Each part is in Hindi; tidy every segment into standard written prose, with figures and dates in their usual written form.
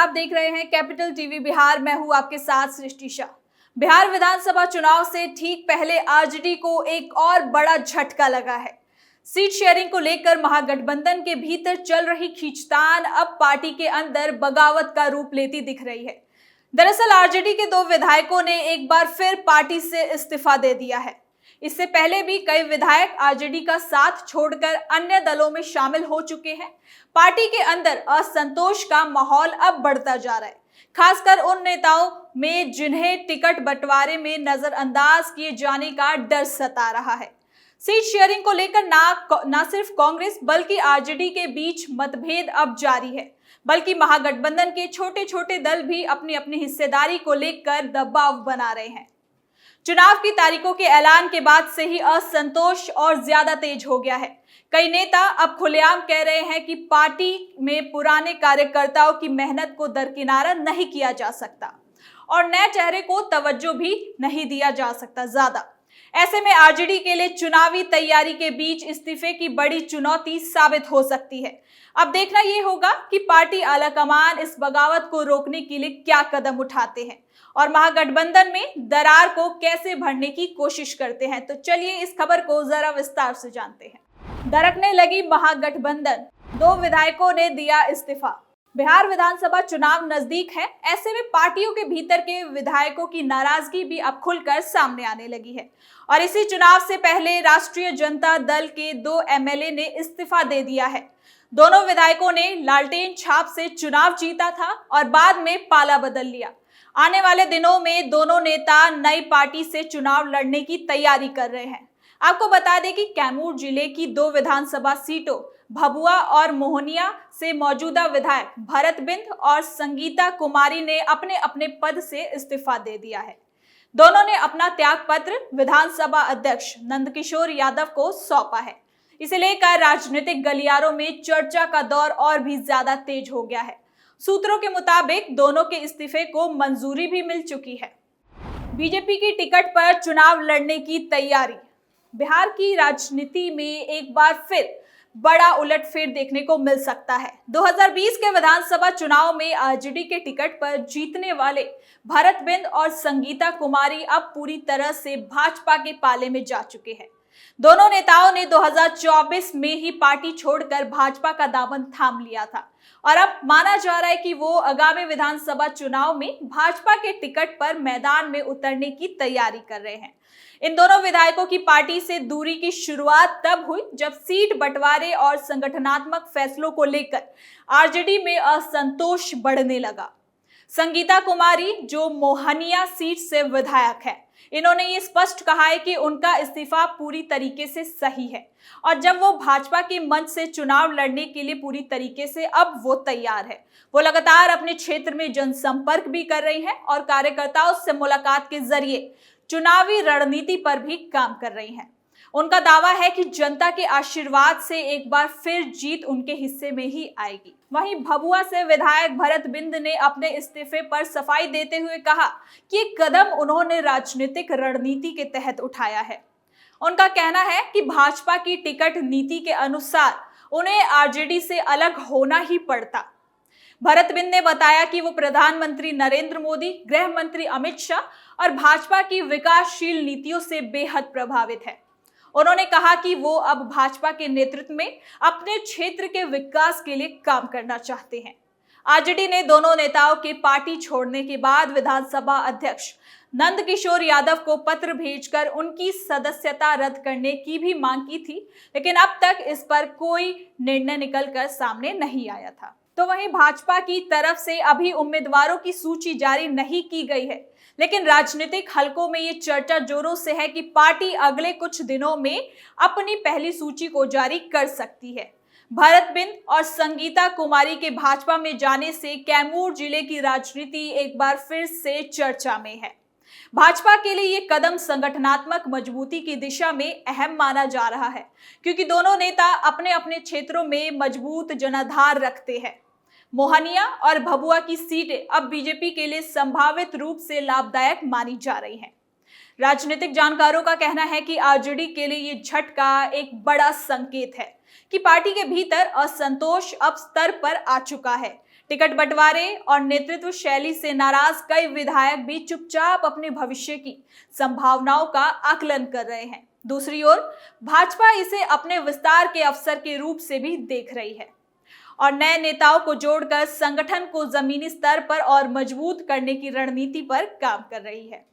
आप देख रहे हैं कैपिटल टीवी बिहार। मैं हूं आपके साथ सृष्टि शाह। बिहार विधानसभा चुनाव से ठीक पहले आरजेडी को एक और बड़ा झटका लगा है। सीट शेयरिंग को लेकर महागठबंधन के भीतर चल रही खींचतान अब पार्टी के अंदर बगावत का रूप लेती दिख रही है। दरअसल आरजेडी के 2 विधायकों ने एक बार फिर पार्टी से इस्तीफा दे दिया है। इससे पहले भी कई विधायक आरजेडी का साथ छोड़कर अन्य दलों में शामिल हो चुके हैं। पार्टी के अंदर असंतोष का माहौल अब बढ़ता जा रहा है, खासकर उन नेताओं में जिन्हें टिकट बंटवारे में नजरअंदाज किए जाने का डर सता रहा है। सीट शेयरिंग को लेकर ना सिर्फ कांग्रेस बल्कि आरजेडी के बीच मतभेद अब जारी है, बल्कि महागठबंधन के छोटे छोटे दल भी अपनी अपनी हिस्सेदारी को लेकर दबाव बना रहे हैं। चुनाव की तारीखों के ऐलान के बाद से ही असंतोष और ज्यादा तेज हो गया है। कई नेता अब खुलेआम कह रहे हैं कि पार्टी में पुराने कार्यकर्ताओं की मेहनत को दरकिनार नहीं किया जा सकता और नए चेहरे को तवज्जो भी नहीं दिया जा सकता ज्यादा। ऐसे में आरजेडी के लिए चुनावी तैयारी के बीच इस्तीफे की बड़ी चुनौती साबित हो सकती है। अब देखना यह होगा कि पार्टी आलाकमान इस बगावत को रोकने के लिए क्या कदम उठाते हैं और महागठबंधन में दरार को कैसे भरने की कोशिश करते हैं। तो चलिए इस खबर को जरा विस्तार से जानते हैं। दरकने लगी महागठबंधन, 2 विधायकों ने दिया इस्तीफा। बिहार विधानसभा चुनाव नजदीक है, ऐसे में पार्टियों के भीतर के विधायकों की नाराजगी भी अब खुलकर सामने आने लगी है और इसी चुनाव से पहले राष्ट्रीय जनता दल के 2 एमएलए ने इस्तीफा दे दिया है। दोनों विधायकों ने लालटेन छाप से चुनाव जीता था और बाद में पाला बदल लिया। आने वाले दिनों में दोनों नेता नई पार्टी से चुनाव लड़ने की तैयारी कर रहे हैं। आपको बता दें कि कैमूर जिले की 2 विधानसभा सीटों भभुआ और मोहनिया से मौजूदा विधायक भरत बिंद और संगीता कुमारी ने अपने अपने पद से इस्तीफा दे दिया है। दोनों ने अपना त्याग पत्र विधानसभा अध्यक्ष नंदकिशोर यादव को सौंपा है। इसे लेकर राजनीतिक गलियारों में चर्चा का दौर और भी ज्यादा तेज हो गया है। सूत्रों के मुताबिक दोनों के इस्तीफे को मंजूरी भी मिल चुकी है। बीजेपी की टिकट पर चुनाव लड़ने की तैयारी। बिहार की राजनीति में एक बार फिर बड़ा उलटफेर देखने को मिल सकता है। 2020 के विधानसभा चुनाव में आरजेडी के टिकट पर जीतने वाले भरत बिंद और संगीता कुमारी अब पूरी तरह से भाजपा के पाले में जा चुके हैं। दोनों नेताओं ने 2024 में ही पार्टी छोड़कर भाजपा का दामन थाम लिया था और अब माना जा रहा है कि वो आगामी विधानसभा चुनाव में भाजपा के टिकट पर मैदान में उतरने की तैयारी कर रहे हैं। इन दोनों विधायकों की पार्टी से दूरी की शुरुआत तब हुई जब सीट बंटवारे और संगठनात्मक फैसलों को लेकर आरजेडी में असंतोष बढ़ने लगा। संगीता कुमारी जो मोहनिया सीट से विधायक है, इन्होंने ये स्पष्ट कहा है कि उनका इस्तीफा पूरी तरीके से सही है और जब वो भाजपा के मंच से चुनाव लड़ने के लिए पूरी तरीके से अब वो तैयार है। वो लगातार अपने क्षेत्र में जनसंपर्क भी कर रही हैं और कार्यकर्ताओं से मुलाकात के जरिए चुनावी रणनीति पर भी काम कर रही हैं। उनका दावा है कि जनता के आशीर्वाद से एक बार फिर जीत उनके हिस्से में ही आएगी। वहीं भभुआ से विधायक भरत बिंद ने अपने इस्तीफे पर सफाई देते हुए कहा कि ये कदम उन्होंने राजनीतिक रणनीति के तहत उठाया है। उनका कहना है कि भाजपा की टिकट नीति के अनुसार उन्हें आरजेडी से अलग होना ही पड़ता। भरत बिंद ने बताया कि वो प्रधानमंत्री नरेंद्र मोदी, गृह मंत्री अमित शाह और भाजपा की विकासशील नीतियों से बेहद प्रभावित है। उन्होंने कहा कि वो अब भाजपा के नेतृत्व में अपने क्षेत्र के विकास के लिए काम करना चाहते हैं। आरजेडी ने दोनों नेताओं के पार्टी छोड़ने के बाद विधानसभा अध्यक्ष नंदकिशोर यादव को पत्र भेजकर उनकी सदस्यता रद्द करने की भी मांग की थी, लेकिन अब तक इस पर कोई निर्णय निकलकर सामने नहीं आया था। तो वहीं भाजपा की तरफ से अभी उम्मीदवारों की सूची जारी नहीं की गई है, लेकिन राजनीतिक हलकों में ये चर्चा जोरों से है कि पार्टी अगले कुछ दिनों में अपनी पहली सूची को जारी कर सकती है। भरत बिंद और संगीता कुमारी के भाजपा में जाने से कैमूर जिले की राजनीति एक बार फिर से चर्चा में है। भाजपा के लिए ये कदम संगठनात्मक मजबूती की दिशा में अहम माना जा रहा है, क्योंकि दोनों नेता अपने अपने क्षेत्रों में मजबूत जनाधार रखते हैं। मोहनिया और भभुआ की सीटें अब बीजेपी के लिए संभावित रूप से लाभदायक मानी जा रही हैं। राजनीतिक जानकारों का कहना है कि आरजेडी के लिए ये झटका एक बड़ा संकेत है कि पार्टी के भीतर असंतोष अब स्तर पर आ चुका है। टिकट बंटवारे और नेतृत्व शैली से नाराज कई विधायक भी चुपचाप अपने भविष्य की संभावनाओं का आकलन कर रहे हैं। दूसरी ओर भाजपा इसे अपने विस्तार के अवसर के रूप से भी देख रही है और नए नेताओं को जोड़कर संगठन को जमीनी स्तर पर और मजबूत करने की रणनीति पर काम कर रही है।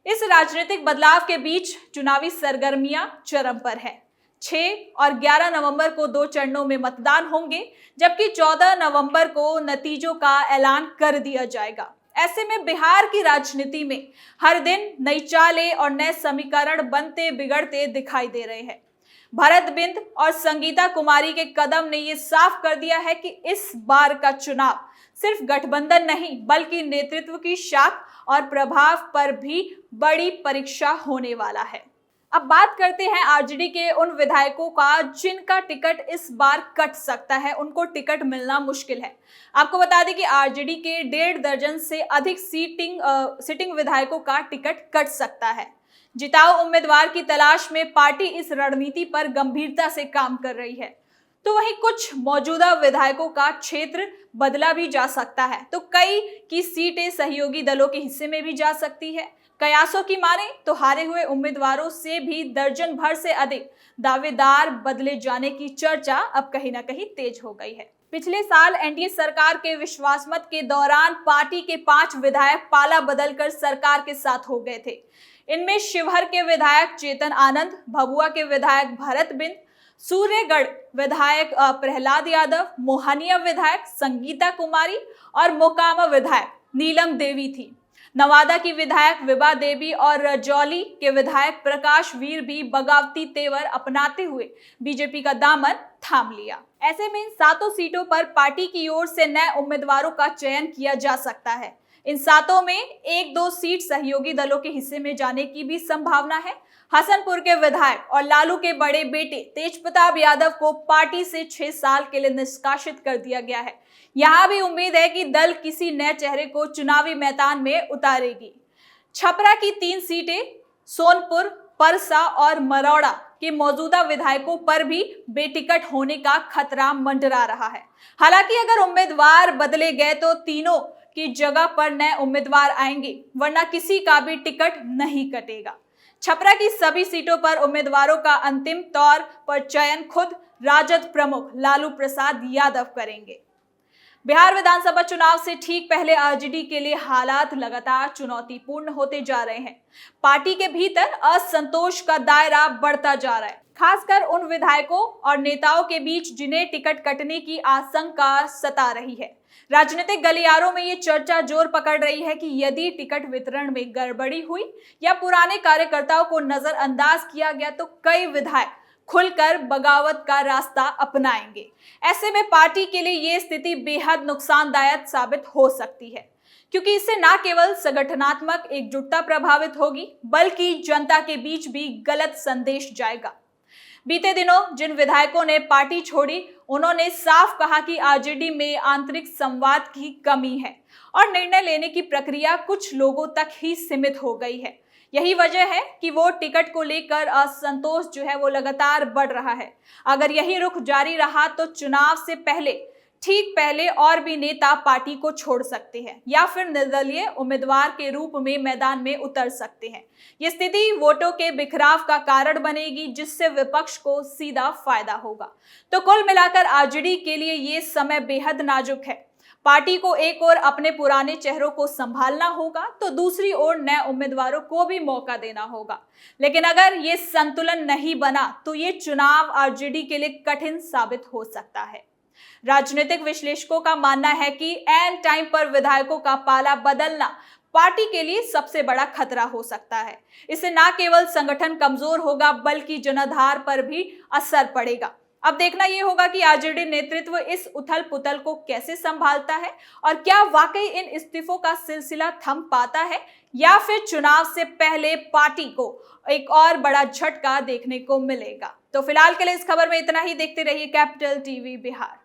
इस राजनीतिक बदलाव के बीच चुनावी सरगर्मियां चरम पर है। 6 और 11 नवंबर को 2 चरणों में मतदान होंगे, जबकि 14 नवंबर को नतीजों का ऐलान कर दिया जाएगा। ऐसे में बिहार की राजनीति में हर दिन नई चालें और नए समीकरण बनते बिगड़ते दिखाई दे रहे हैं। भरत बिंद और संगीता कुमारी के कदम ने यह साफ कर दिया है कि इस बार का चुनाव सिर्फ गठबंधन नहीं बल्कि नेतृत्व की शाख और प्रभाव पर भी बड़ी परीक्षा होने वाला है। अब बात करते हैं आरजेडी के उन विधायकों का जिनका टिकट इस बार कट सकता है, उनको टिकट मिलना मुश्किल है। आपको बता दें कि आरजेडी के 1.5 दर्जन से अधिक सिटिंग विधायकों का टिकट कट सकता है। जिताऊ उम्मीदवार की तलाश में पार्टी इस रणनीति पर गंभीरता से काम कर रही है। तो वहीं कुछ मौजूदा विधायकों का क्षेत्र बदला भी जा सकता है, तो कई की सीटें सहयोगी दलों के हिस्से में भी जा सकती है। कयासों की माने तो हारे हुए उम्मीदवारों से भी दर्जन भर से अधिक दावेदार बदले जाने की चर्चा अब कहीं ना कहीं तेज हो गई है। पिछले साल एनडीए सरकार के विश्वास मत के दौरान पार्टी के 5 विधायक पाला बदलकर सरकार के साथ हो गए थे। इनमें शिवहर के विधायक चेतन आनंद, भभुआ के विधायक भरत बिंद, सूर्यगढ़ विधायक प्रहलाद यादव, मोहनिया विधायक संगीता कुमारी और मोकामा विधायक नीलम देवी थी। नवादा की विधायक विभा देवी और रजौली के विधायक प्रकाश वीर भी बगावती तेवर अपनाते हुए बीजेपी का दामन थाम लिया। ऐसे में इन 7 सीटों पर पार्टी की ओर से नए उम्मीदवारों का चयन किया जा सकता है। इन 7 में 1-2 सीट सहयोगी दलों के हिस्से में जाने की भी संभावना है। हसनपुर के विधायक और लालू के बड़े बेटे तेजप्रताप यादव को पार्टी से 6 साल के लिए निष्कासित कर दिया गया है। यहां भी उम्मीद है कि दल किसी नए चेहरे को चुनावी मैदान में उतारेगी। छपरा की 3 सीटें, सोनपुर, परसा और मरौड़ा के मौजूदा विधायकों पर भी बेटिकट होने का खतरा मंडरा रहा है। हालांकि अगर उम्मीदवार बदले गए तो तीनों की जगह पर नए उम्मीदवार आएंगे, वरना किसी का भी टिकट नहीं कटेगा। छपरा की सभी सीटों पर उम्मीदवारों का अंतिम तौर पर चयन खुद राजद प्रमुख लालू प्रसाद यादव करेंगे। बिहार विधानसभा चुनाव से ठीक पहले आरजेडी के लिए हालात लगातार चुनौतीपूर्ण होते जा रहे हैं। पार्टी के भीतर असंतोष का दायरा बढ़ता जा रहा है, खासकर उन विधायकों और नेताओं के बीच जिन्हें टिकट कटने की आशंका सता रही है। राजनीतिक गलियारों में ये चर्चा जोर पकड़ रही है कि यदि टिकट वितरण में गड़बड़ी हुई या पुराने कार्यकर्ताओं को नजरअंदाज किया गया तो कई विधायक खुलकर बगावत का रास्ता अपनाएंगे। ऐसे में पार्टी के लिए ये स्थिति बेहद नुकसानदायक साबित हो सकती है, क्योंकि इससे न केवल संगठनात्मक एकजुटता प्रभावित होगी बल्कि जनता के बीच भी गलत संदेश जाएगा। बीते दिनों जिन विधायकों ने पार्टी छोड़ी, उन्होंने साफ कहा कि आरजेडी में आंतरिक संवाद की कमी है और निर्णय लेने की प्रक्रिया कुछ लोगों तक ही सीमित हो गई है। यही वजह है कि वो टिकट को लेकर असंतोष जो है वो लगातार बढ़ रहा है। अगर यही रुख जारी रहा तो चुनाव से ठीक पहले और भी नेता पार्टी को छोड़ सकते हैं या फिर निर्दलीय उम्मीदवार के रूप में मैदान में उतर सकते हैं। ये स्थिति वोटों के बिखराव का कारण बनेगी, जिससे विपक्ष को सीधा फायदा होगा। तो कुल मिलाकर आरजेडी के लिए ये समय बेहद नाजुक है। पार्टी को एक ओर अपने पुराने चेहरों को संभालना होगा तो दूसरी ओर नए उम्मीदवारों को भी मौका देना होगा। लेकिन अगर ये संतुलन नहीं बना तो ये चुनाव आरजेडी के लिए कठिन साबित हो सकता है। राजनीतिक विश्लेषकों का मानना है कि एन टाइम पर विधायकों का पाला बदलना पार्टी के लिए सबसे बड़ा खतरा हो सकता है। इससे न केवल संगठन कमजोर होगा बल्कि जनाधार पर भी असर पड़ेगा। अब देखना यह होगा कि आरजेडी नेतृत्व इस उथल पुथल को कैसे संभालता है और क्या वाकई इन इस्तीफों का सिलसिला थम पाता है या फिर चुनाव से पहले पार्टी को एक और बड़ा झटका देखने को मिलेगा। तो फिलहाल के लिए इस खबर में इतना ही। देखते रहिए कैपिटल टीवी बिहार।